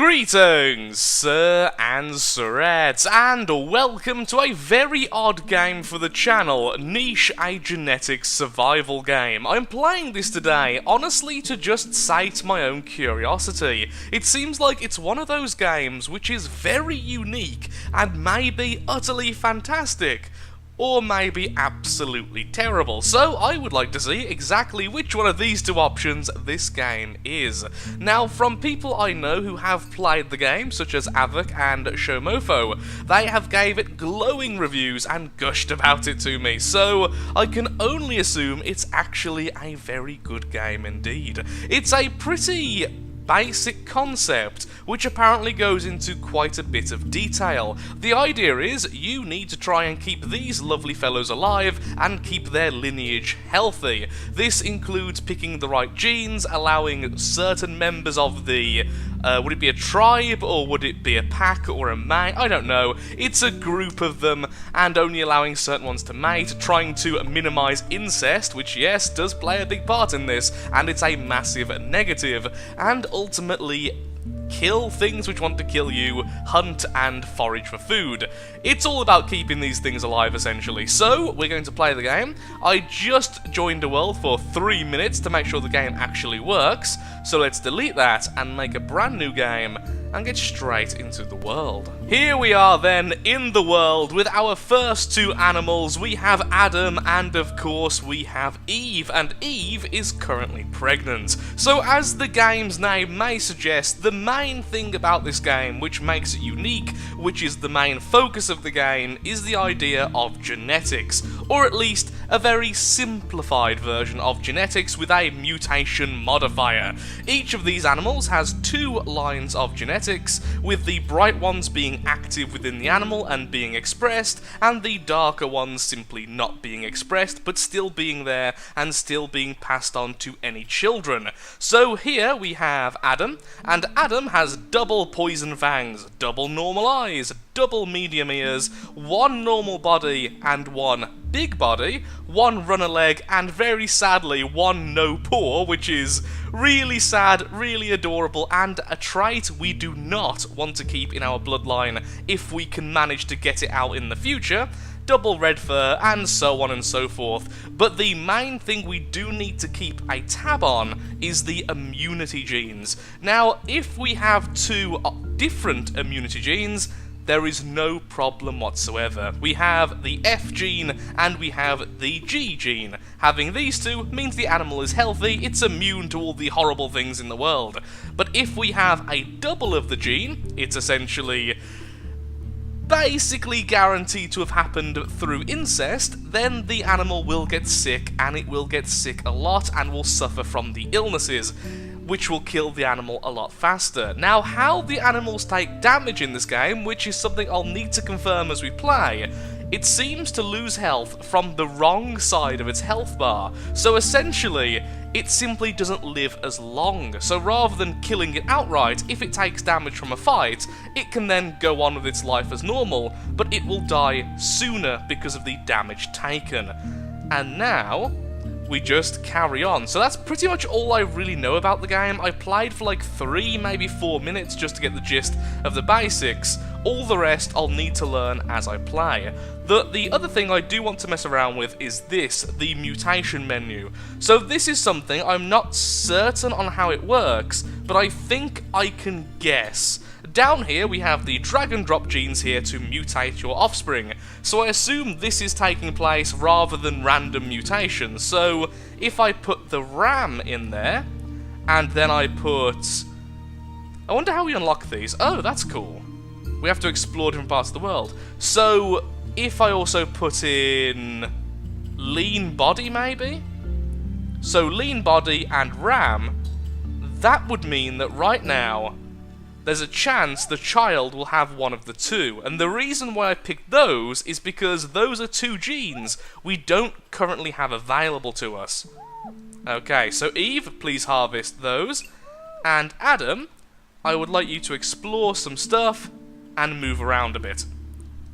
Greetings, Sir and Sirettes, and welcome to a very odd game for the channel, Niche, a genetics survival game. I'm playing this today, honestly, to just sate my own curiosity. It seems like it's one of those games which is very unique, and maybe utterly fantastic. Or maybe absolutely terrible. So I would like to see exactly which one of these two options this game is. Now, from people I know who have played the game, such as Avok and Showmofo, they have gave it glowing reviews and gushed about it to me, so I can only assume it's actually a very good game indeed. It's a pretty basic concept, which apparently goes into quite a bit of detail. The idea is you need to try and keep these lovely fellows alive and keep their lineage healthy. This includes picking the right genes, allowing certain members of the would it be a tribe, or would it be a pack, or a mate? I don't know. It's a group of them, and only allowing certain ones to mate, trying to minimise incest, which, yes, does play a big part in this, and it's a massive negative, and ultimately kill things which want to kill you, hunt and forage for food. It's all about keeping these things alive, essentially. So, we're going to play the game. I just joined a world for 3 minutes to make sure the game actually works, so let's delete that and make a brand new game and get straight into the world. Here we are then, in the world, with our first two animals. We have Adam, and of course we have Eve, and Eve is currently pregnant. So as the game's name may suggest, the main thing about this game, which makes it unique, which is the main focus of the game, is the idea of genetics, or at least a very simplified version of genetics with a mutation modifier. Each of these animals has 2 lines of genetics, with the bright ones being active within the animal and being expressed, and the darker ones simply not being expressed, but still being there and still being passed on to any children. So here we have Adam, and Adam has double poison fangs, double normal eyes, double medium ears, 1 normal body and 1 big body, 1 runner leg, and very sadly 1 no paw, which is really sad, really adorable, and a trait we do not want to keep in our bloodline if we can manage to get it out in the future. Double red fur, and so on and so forth. But the main thing we do need to keep a tab on is the immunity genes. Now, if we have 2 different immunity genes, there is no problem whatsoever. We have the F gene and we have the G gene. Having these 2 means the animal is healthy, it's immune to all the horrible things in the world. But if we have a double of the gene, it's essentially basically guaranteed to have happened through incest, then the animal will get sick, and it will get sick a lot and will suffer from the illnesses, which will kill the animal a lot faster. Now, how the animals take damage in this game, which is something I'll need to confirm as we play, it seems to lose health from the wrong side of its health bar. So essentially, it simply doesn't live as long. So rather than killing it outright, if it takes damage from a fight, it can then go on with its life as normal, but it will die sooner because of the damage taken. And now we just carry on. So that's pretty much all I really know about the game. I played for like 3, maybe 4 minutes just to get the gist of the basics. All the rest I'll need to learn as I play. The other thing I do want to mess around with is this, the mutation menu. So this is something I'm not certain on how it works, but I think I can guess. Down here we have the drag and drop genes here to mutate your offspring, so I assume this is taking place rather than random mutations. So if I put the ram in there, and then I wonder how we unlock these. Oh, that's cool. We have to explore different parts of the world. So if I also put in lean body, maybe? So lean body and ram, that would mean that right now there's a chance the child will have one of the 2, and the reason why I picked those is because those are 2 genes we don't currently have available to us. Okay, so Eve, please harvest those, and Adam, I would like you to explore some stuff and move around a bit.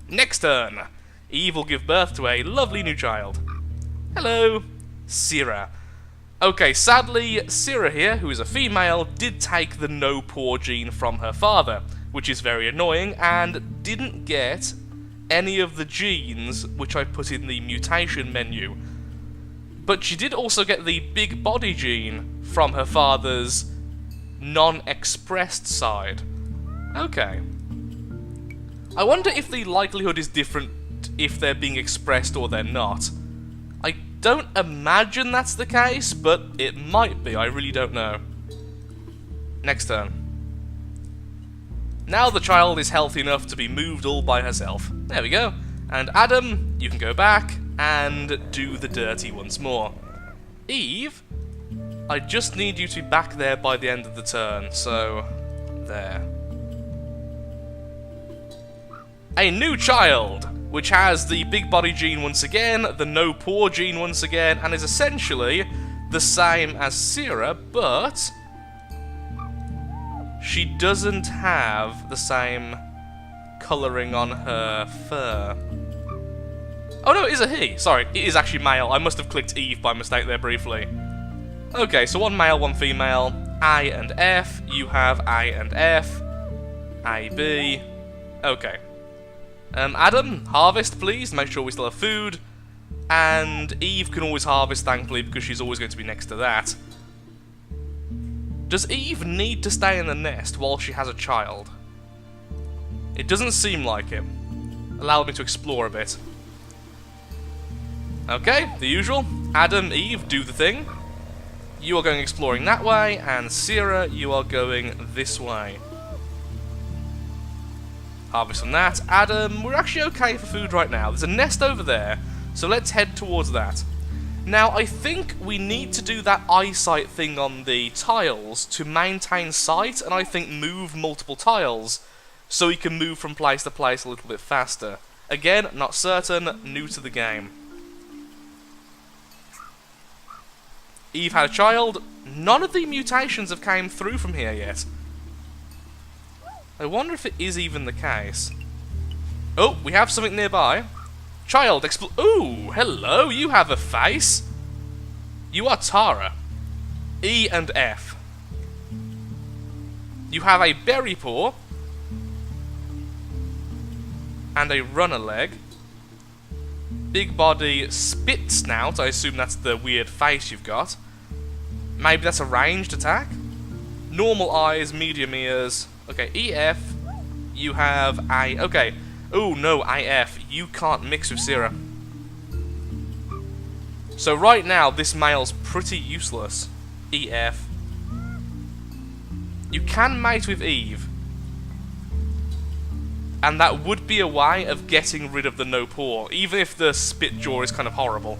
Next turn, Eve will give birth to a lovely new child. Hello, Syrah. Okay, sadly, Syrah here, who is a female, did take the no poor gene from her father, which is very annoying, and didn't get any of the genes which I put in the mutation menu. But she did also get the big body gene from her father's non-expressed side. Okay. I wonder if the likelihood is different if they're being expressed or they're not. I don't imagine that's the case, but it might be, I really don't know. Next turn. Now the child is healthy enough to be moved all by herself. There we go. And Adam, you can go back and do the dirty once more. Eve, I just need you to be back there by the end of the turn, so there. A new child, which has the big body gene once again, the no poor gene once again, and is essentially the same as Syrah, but she doesn't have the same colouring on her fur. Oh no, it is a he. Sorry, it is actually male. I must have clicked Eve by mistake there briefly. Okay, so one male, one female. A and F. You have A and F. A, B. Okay. Adam, harvest please. Make sure we still have food. And Eve can always harvest, thankfully, because she's always going to be next to that. Does Eve need to stay in the nest while she has a child? It doesn't seem like it. Allow me to explore a bit. Okay, the usual. Adam, Eve, do the thing. You are going exploring that way, and Syrah, you are going this way. Harvest from that. Adam, we're actually okay for food right now. There's a nest over there, so let's head towards that. Now, I think we need to do that eyesight thing on the tiles to maintain sight, and I think move multiple tiles, so we can move from place to place a little bit faster. Again, not certain, new to the game. Eve had a child. None of the mutations have came through from here yet. I wonder if it is even the case. Oh, we have something nearby. Child, ooh, hello, you have a face. You are Tara. E and F. You have a berry paw. And a runner leg. Big body, spit snout, I assume that's the weird face you've got. Maybe that's a ranged attack? Normal eyes, medium ears. Okay, EF, you have a... Okay. Oh no, IF, you can't mix with Syrah. So right now, this male's pretty useless. EF. You can mate with Eve. And that would be a way of getting rid of the no paw, even if the spit jaw is kind of horrible.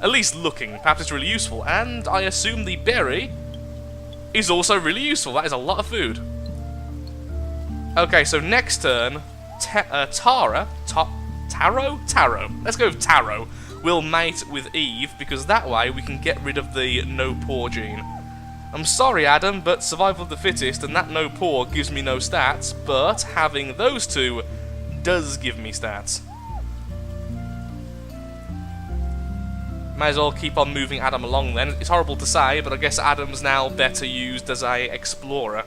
At least looking, perhaps it's really useful. And I assume the berry is also really useful. That is a lot of food. Okay, so next turn, Taro? Let's go with Taro. We'll mate with Eve, because that way we can get rid of the no paw gene. I'm sorry, Adam, but survival of the fittest, and that no paw gives me no stats, but having those two does give me stats. May as well keep on moving Adam along then. It's horrible to say, but I guess Adam's now better used as a explorer.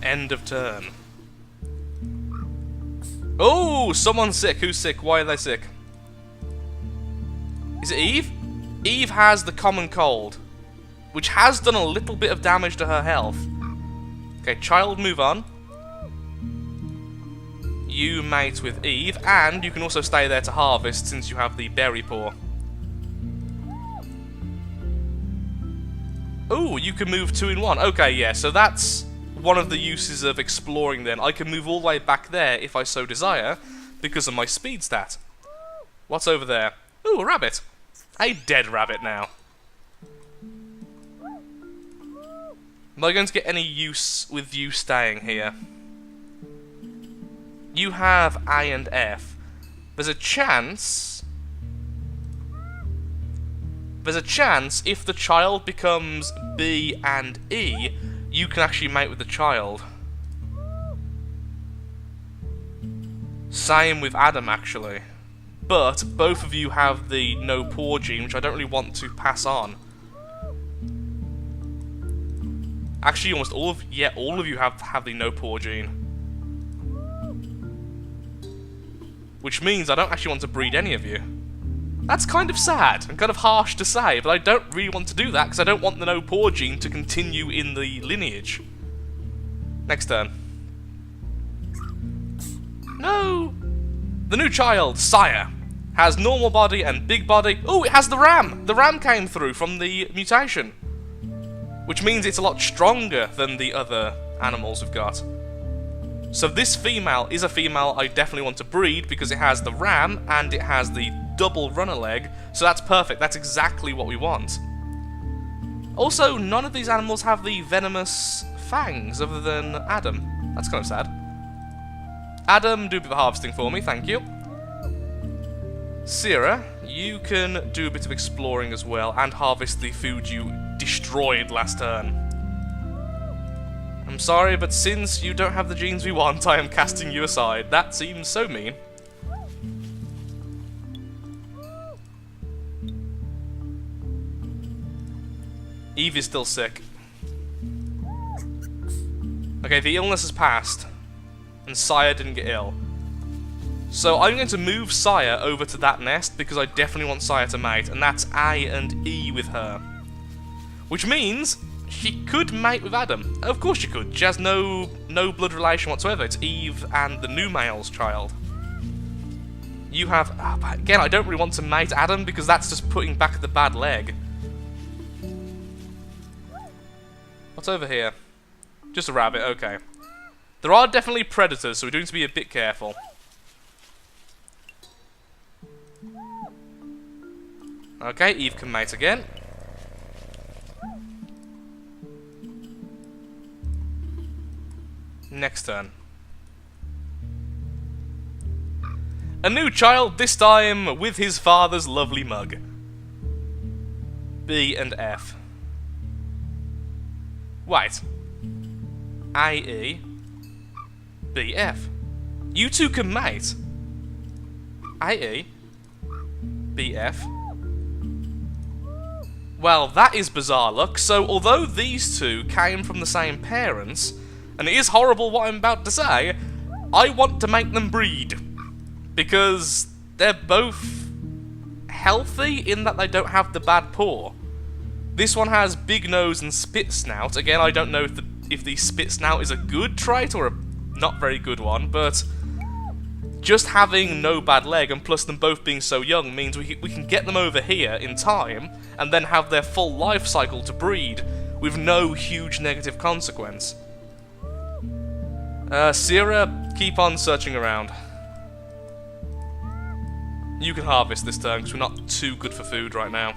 End of turn. Oh, someone's sick. Who's sick? Why are they sick? Is it Eve? Eve has the common cold, which has done a little bit of damage to her health. Okay, child, move on. You mate with Eve, and you can also stay there to harvest since you have the berry paw. Ooh, you can move 2 in 1. Okay, yeah, so that's one of the uses of exploring then. I can move all the way back there if I so desire, because of my speed stat. What's over there? Ooh, a rabbit. A dead rabbit now. Am I going to get any use with you staying here? You have A and F. There's a chance if the child becomes B and E, you can actually mate with the child. Same with Adam, actually. But both of you have the no poor gene, which I don't really want to pass on. Actually, almost all of you have the no poor gene. Which means I don't actually want to breed any of you. That's kind of sad and kind of harsh to say, but I don't really want to do that because I don't want the no poor gene to continue in the lineage. Next turn. No! The new child, Sire, has normal body and big body. Oh, it has the ram! The ram came through from the mutation. Which means it's a lot stronger than the other animals we've got. So this female is a female I definitely want to breed because it has the ram and it has the double runner leg, so that's perfect. That's exactly what we want. Also, none of these animals have the venomous fangs other than Adam. That's kind of sad. Adam, do a bit of harvesting for me, thank you. Sierra, you can do a bit of exploring as well and harvest the food you destroyed last turn. I'm sorry, but since you don't have the genes we want, I am casting you aside. That seems so mean. Eve is still sick. Okay, the illness has passed, and Sire didn't get ill. So I'm going to move Sire over to that nest because I definitely want Sire to mate, and that's A and E with her. Which means she could mate with Adam. Of course she could. She has no blood relation whatsoever. It's Eve and the new male's child. You have... again, I don't really want to mate Adam because that's just putting back the bad leg. What's over here? Just a rabbit, okay. There are definitely predators, so we're going to be a bit careful. Okay, Eve can mate again. Next turn. A new child, this time with his father's lovely mug. B and F. Wait. A-E. B-F. You two can mate. A-E. B-F. Well, that is bizarre luck. So, although these two came from the same parents, and it is horrible what I'm about to say, I want to make them breed. Because they're both healthy in that they don't have the bad paw. This one has big nose and spit snout. Again, I don't know if the spit snout is a good trait or a not very good one, but just having no bad leg and plus them both being so young means we can get them over here in time and then have their full life cycle to breed with no huge negative consequence. Sierra, keep on searching around. You can harvest this turn because we're not too good for food right now.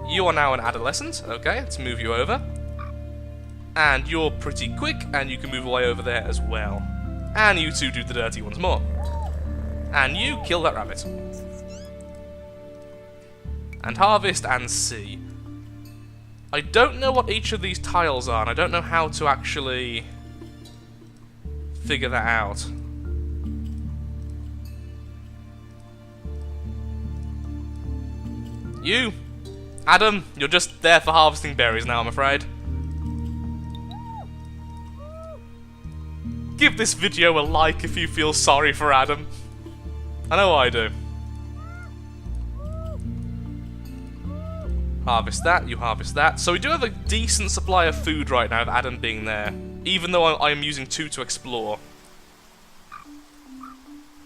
You are now an adolescent, okay, let's move you over. And you're pretty quick, and you can move away over there as well. And you two do the dirty ones more. And you kill that rabbit. And harvest and see. I don't know what each of these tiles are, and I don't know how to actually figure that out. You! Adam, you're just there for harvesting berries now, I'm afraid. Give this video a like if you feel sorry for Adam. I know I do. Harvest that, you harvest that. So we do have a decent supply of food right now with Adam being there, even though I am using 2 to explore.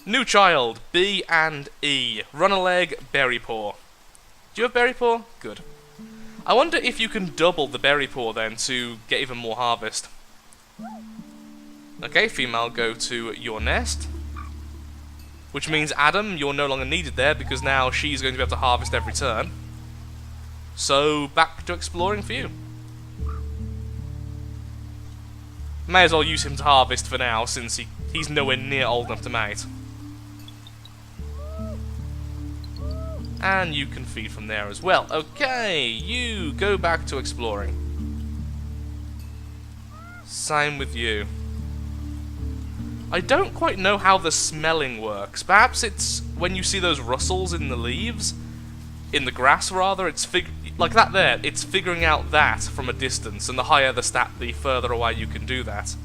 New child, B and E. Run a leg, berry paw. Do you have berry paw? Good. I wonder if you can double the berry paw then to get even more harvest. Okay, female, go to your nest. Which means, Adam, you're no longer needed there because now she's going to be able to harvest every turn. So, back to exploring for you. May as well use him to harvest for now since he's nowhere near old enough to mate. And you can feed from there as well. Okay, you go back to exploring. Same with you. I don't quite know how the smelling works. Perhaps it's when you see those rustles in the leaves, in the grass rather, it's like that there, it's figuring out that from a distance, and the higher the stat, the further away you can do that.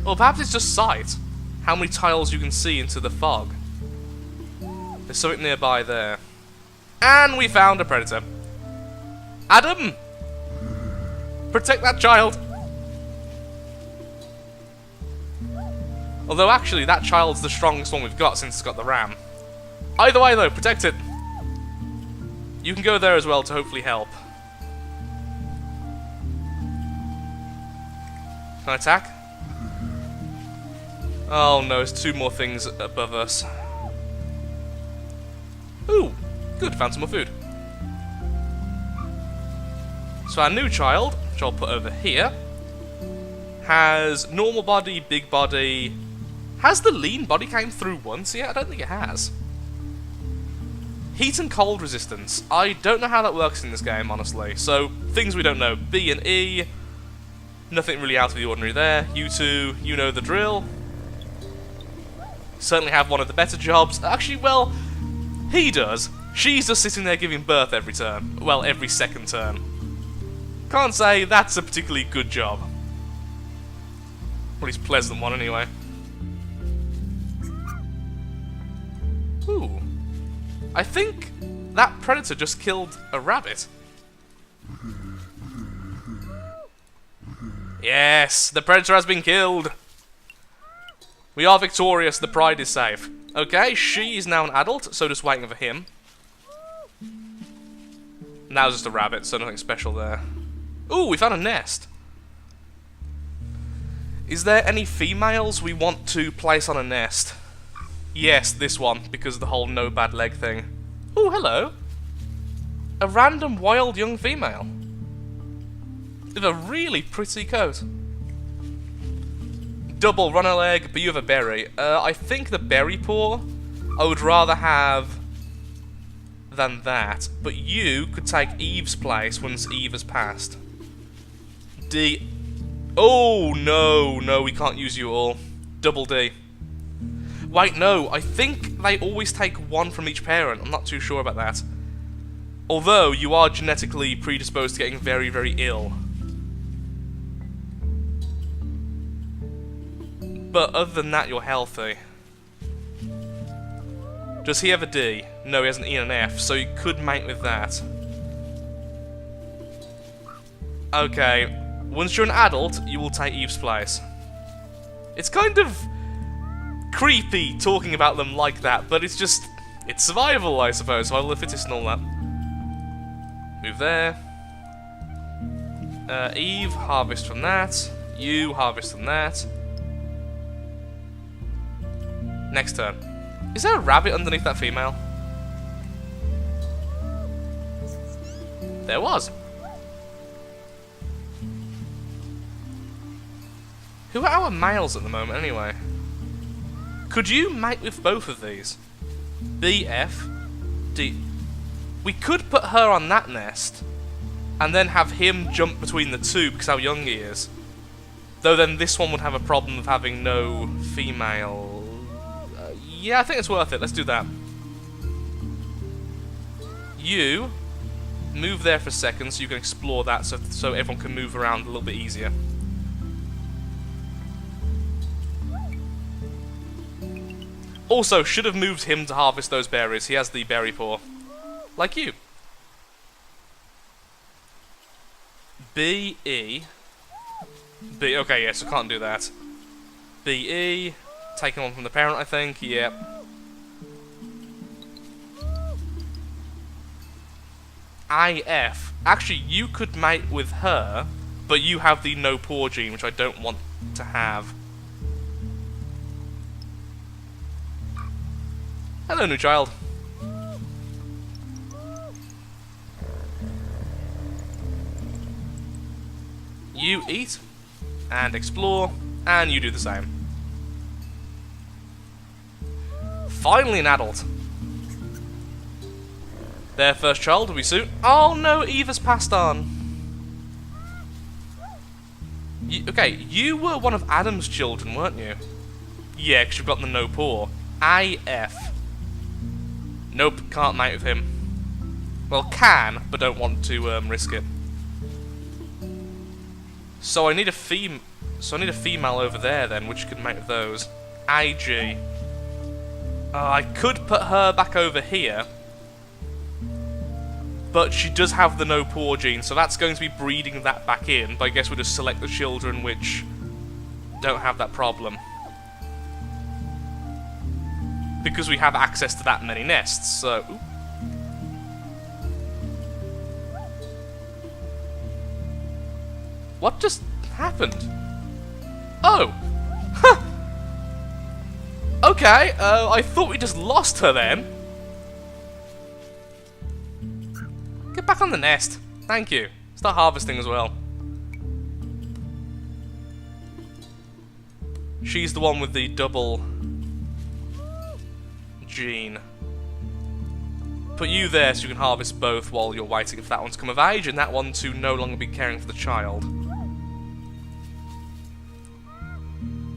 Or perhaps it's just sight. How many tiles you can see into the fog. There's something nearby there. And we found a predator. Adam! Protect that child! Although actually, that child's the strongest one we've got since it's got the ram. Either way though, protect it! You can go there as well to hopefully help. Can I attack? Oh no, there's two more things above us. Ooh, good, found some more food. So our new child, which I'll put over here, has normal body, big body. Has the lean body came through once yet? I don't think it has. Heat and cold resistance. I don't know how that works in this game, honestly. So, things we don't know. B and E. Nothing really out of the ordinary there. You two, you know the drill. Certainly have one of the better jobs. Actually, well, he does. She's just sitting there giving birth every turn. Well, every second turn. Can't say that's a particularly good job. Well, at least pleasant one anyway. Ooh. I think that predator just killed a rabbit. Yes, the predator has been killed. We are victorious, the pride is safe. Okay, she is now an adult, so just waiting for him. Now just a rabbit, so nothing special there. Ooh, we found a nest. Is there any females we want to place on a nest? Yes, this one, because of the whole no bad leg thing. Ooh, hello. A random wild young female. With a really pretty coat. Double runner leg, but you have a berry. I think the berry paw I would rather have than that. But you could take Eve's place once Eve has passed. D. Oh, no, no, we can't use you all. Double D. Wait, no, I think they always take one from each parent. I'm not too sure about that. Although, you are genetically predisposed to getting very, very ill. But other than that, you're healthy. Does he have a D? No, he has an E and an F, so you could mate with that. Okay, once you're an adult, you will take Eve's place. It's kind of creepy talking about them like that, but it's just, it's survival, I suppose, survival of the fittest and all that. Move there. Eve, harvest from that. You, harvest from that. Next turn. Is there a rabbit underneath that female? There was. Who are our males at the moment, anyway? Could you mate with both of these? B, F, D. We could put her on that nest, and then have him jump between the two because how young he is. Though then this one would have a problem of having no female. Yeah, I think it's worth it. Let's do that. You move there for a second so you can explore that so everyone can move around a little bit easier. Also, should have moved him to harvest those berries. He has the berry paw. Like you. B, E. B, okay, yes, I can't do that. B, E. Taking one from the parent, I think. Yep. I, F. Actually, you could mate with her, but you have the no paw gene, which I don't want to have. Hello, new child. You eat, and explore, and you do the same. Finally an adult. Their first child will be soon. Oh no, Eve has passed on. Okay, you were one of Adam's children, weren't you? Yeah, because you've got the no paw. IF. Nope, can't mate with him. Well, can, but don't want to risk it. So I need a female over there then, which could mate with those. IG. I could put her back over here, but she does have the no paw gene, so that's going to be breeding that back in. But I guess we'll just select the children which don't have that problem, because we have access to that many nests. So, ooh. What just happened? Oh! Huh! Okay, I thought we just lost her then. Get back on the nest. Thank you. Start harvesting as well. She's the one with the double gene. Put you there so you can harvest both while you're waiting for that one to come of age and that one to no longer be caring for the child.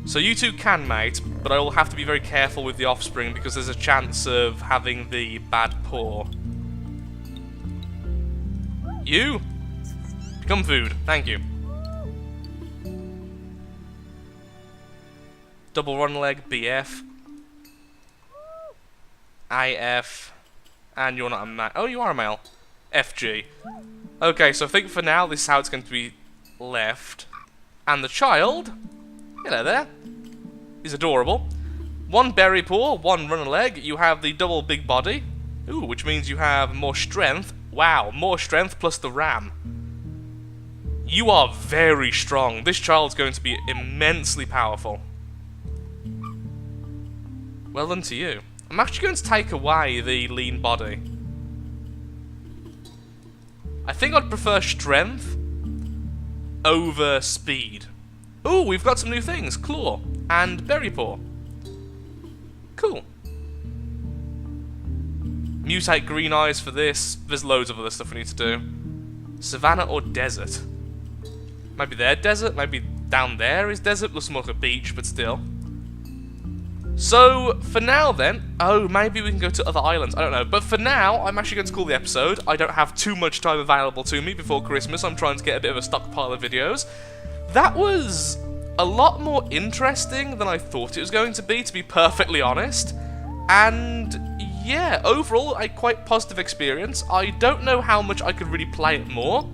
So you two can mate, but I will have to be very careful with the offspring because there's a chance of having the bad paw. You? Become food. Thank you. Double run leg, BF. IF. And you're not a male. Oh, you are a male. FG. Okay, so I think for now this is how it's going to be left. And the child, hello there, is adorable. One berry paw, one runner leg. You have the double big body. Ooh, which means you have more strength. Wow, more strength plus the RAM. You are very strong. This child's going to be immensely powerful. Well done to you. I'm actually going to take away the lean body. I think I'd prefer strength over speed. Ooh, we've got some new things. Claw and berry paw. Cool. Mutate green eyes for this. There's loads of other stuff we need to do. Savannah or desert? Maybe there desert, maybe down there is desert. Looks more like a beach, but still. So, for now then, oh, maybe we can go to other islands, I don't know. But for now, I'm actually going to call the episode. I don't have too much time available to me before Christmas. I'm trying to get a bit of a stockpile of videos. That was a lot more interesting than I thought it was going to be perfectly honest. And yeah, overall, a quite positive experience. I don't know how much I could really play it more.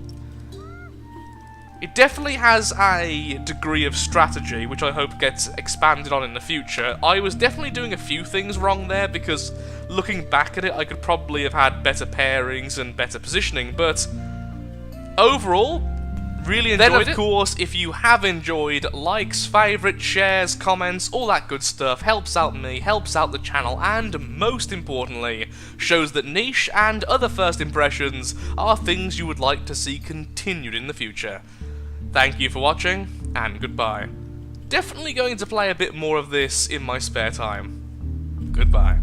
It definitely has a degree of strategy, which I hope gets expanded on in the future. I was definitely doing a few things wrong there, because looking back at it, I could probably have had better pairings and better positioning, but overall, really enjoyed it. Then, of course, if you have enjoyed, likes, favourites, shares, comments, all that good stuff helps out me, helps out the channel, and most importantly, shows that Niche and other first impressions are things you would like to see continued in the future. Thank you for watching, and goodbye. Definitely going to play a bit more of this in my spare time. Goodbye.